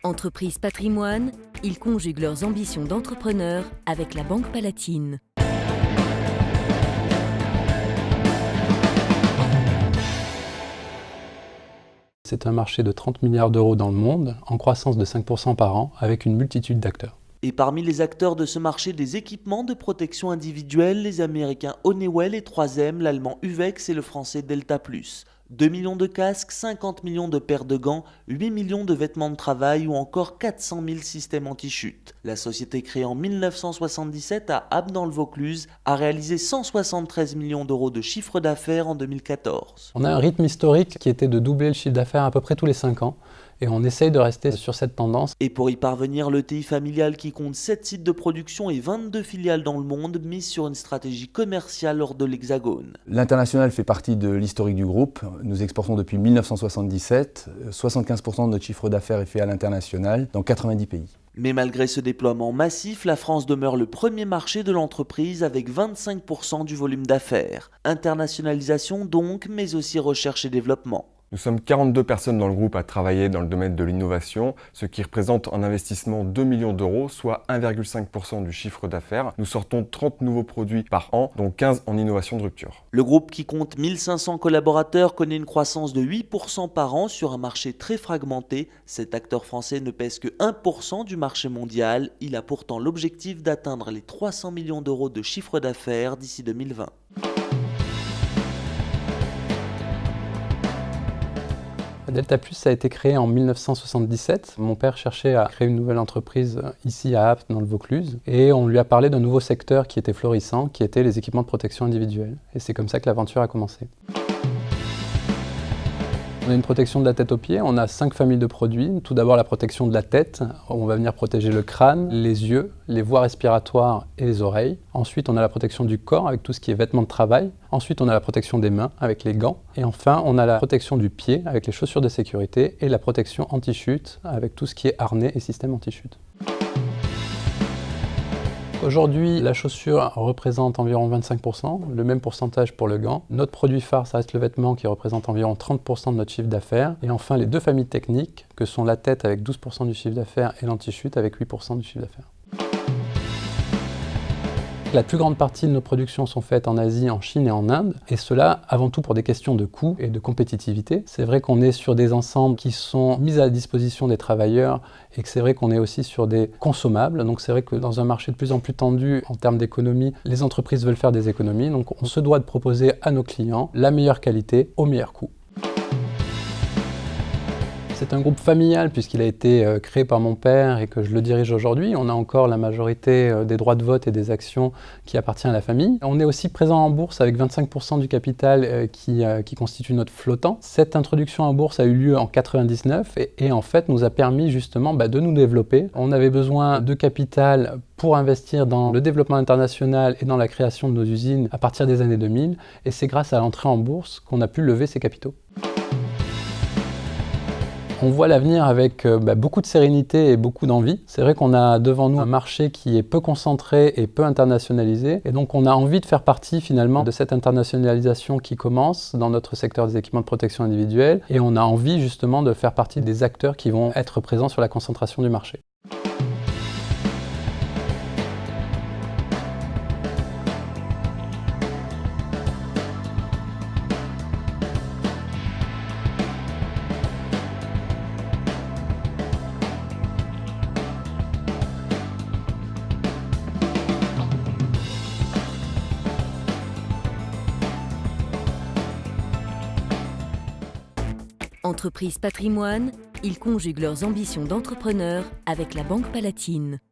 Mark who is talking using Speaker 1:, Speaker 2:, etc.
Speaker 1: Entreprise Patrimoine, ils conjuguent leurs ambitions d'entrepreneurs avec la Banque Palatine.
Speaker 2: C'est un marché de 30 milliards d'euros dans le monde, en croissance de 5% par an, avec une multitude d'acteurs.
Speaker 3: Et parmi les acteurs de ce marché des équipements de protection individuelle, les Américains Honeywell et 3M, l'Allemand Uvex et le Français Delta Plus. 2 millions de casques, 50 millions de paires de gants, 8 millions de vêtements de travail ou encore 400 000 systèmes anti-chute. La société créée en 1977 à Apt dans le Vaucluse a réalisé 173 millions d'euros de chiffre d'affaires en 2014.
Speaker 2: On a un rythme historique qui était de doubler le chiffre d'affaires à peu près tous les 5 ans. Et on essaye de rester sur cette tendance.
Speaker 3: Et pour y parvenir, l'ETI familial qui compte 7 sites de production et 22 filiales dans le monde mise sur une stratégie commerciale hors de l'Hexagone.
Speaker 4: L'international fait partie de l'historique du groupe. Nous exportons depuis 1977. 75% de notre chiffre d'affaires est fait à l'international dans 90 pays.
Speaker 3: Mais malgré ce déploiement massif, la France demeure le premier marché de l'entreprise avec 25% du volume d'affaires. Internationalisation donc, mais aussi recherche et développement.
Speaker 5: Nous sommes 42 personnes dans le groupe à travailler dans le domaine de l'innovation, ce qui représente un investissement de 2 millions d'euros, soit 1,5% du chiffre d'affaires. Nous sortons 30 nouveaux produits par an, dont 15 en innovation de rupture.
Speaker 3: Le groupe qui compte 1500 collaborateurs connaît une croissance de 8% par an sur un marché très fragmenté. Cet acteur français ne pèse que 1% du marché mondial. Il a pourtant l'objectif d'atteindre les 300 millions d'euros de chiffre d'affaires d'ici 2020.
Speaker 2: Delta Plus a été créé en 1977. Mon père cherchait à créer une nouvelle entreprise ici à Apt dans le Vaucluse et on lui a parlé d'un nouveau secteur qui était florissant, qui était les équipements de protection individuelle. Et c'est comme ça que l'aventure a commencé. On a une protection de la tête aux pieds, on a 5 familles de produits. Tout d'abord la protection de la tête, on va venir protéger le crâne, les yeux, les voies respiratoires et les oreilles. Ensuite on a la protection du corps avec tout ce qui est vêtements de travail. Ensuite on a la protection des mains avec les gants. Et enfin on a la protection du pied avec les chaussures de sécurité et la protection anti-chute avec tout ce qui est harnais et système anti-chute. Aujourd'hui, la chaussure représente environ 25%, le même pourcentage pour le gant. Notre produit phare, ça reste le vêtement qui représente environ 30% de notre chiffre d'affaires. Et enfin, les 2 familles techniques, que sont la tête avec 12% du chiffre d'affaires et l'anti-chute avec 8% du chiffre d'affaires. La plus grande partie de nos productions sont faites en Asie, en Chine et en Inde, et cela avant tout pour des questions de coût et de compétitivité. C'est vrai qu'on est sur des ensembles qui sont mis à la disposition des travailleurs et que c'est vrai qu'on est aussi sur des consommables. Donc c'est vrai que dans un marché de plus en plus tendu en termes d'économie, les entreprises veulent faire des économies. Donc on se doit de proposer à nos clients la meilleure qualité au meilleur coût. C'est un groupe familial puisqu'il a été créé par mon père et que je le dirige aujourd'hui. On a encore la majorité des droits de vote et des actions qui appartiennent à la famille. On est aussi présent en bourse avec 25% du capital qui constitue notre flottant. Cette introduction en bourse a eu lieu en 1999 et en fait nous a permis justement de nous développer. On avait besoin de capital pour investir dans le développement international et dans la création de nos usines à partir des années 2000 et c'est grâce à l'entrée en bourse qu'on a pu lever ces capitaux. On voit l'avenir avec beaucoup de sérénité et beaucoup d'envie. C'est vrai qu'on a devant nous un marché qui est peu concentré et peu internationalisé. Et donc on a envie de faire partie finalement de cette internationalisation qui commence dans notre secteur des équipements de protection individuelle. Et on a envie justement de faire partie des acteurs qui vont être présents sur la concentration du marché.
Speaker 1: Entreprise Patrimoine, ils conjuguent leurs ambitions d'entrepreneurs avec la Banque Palatine.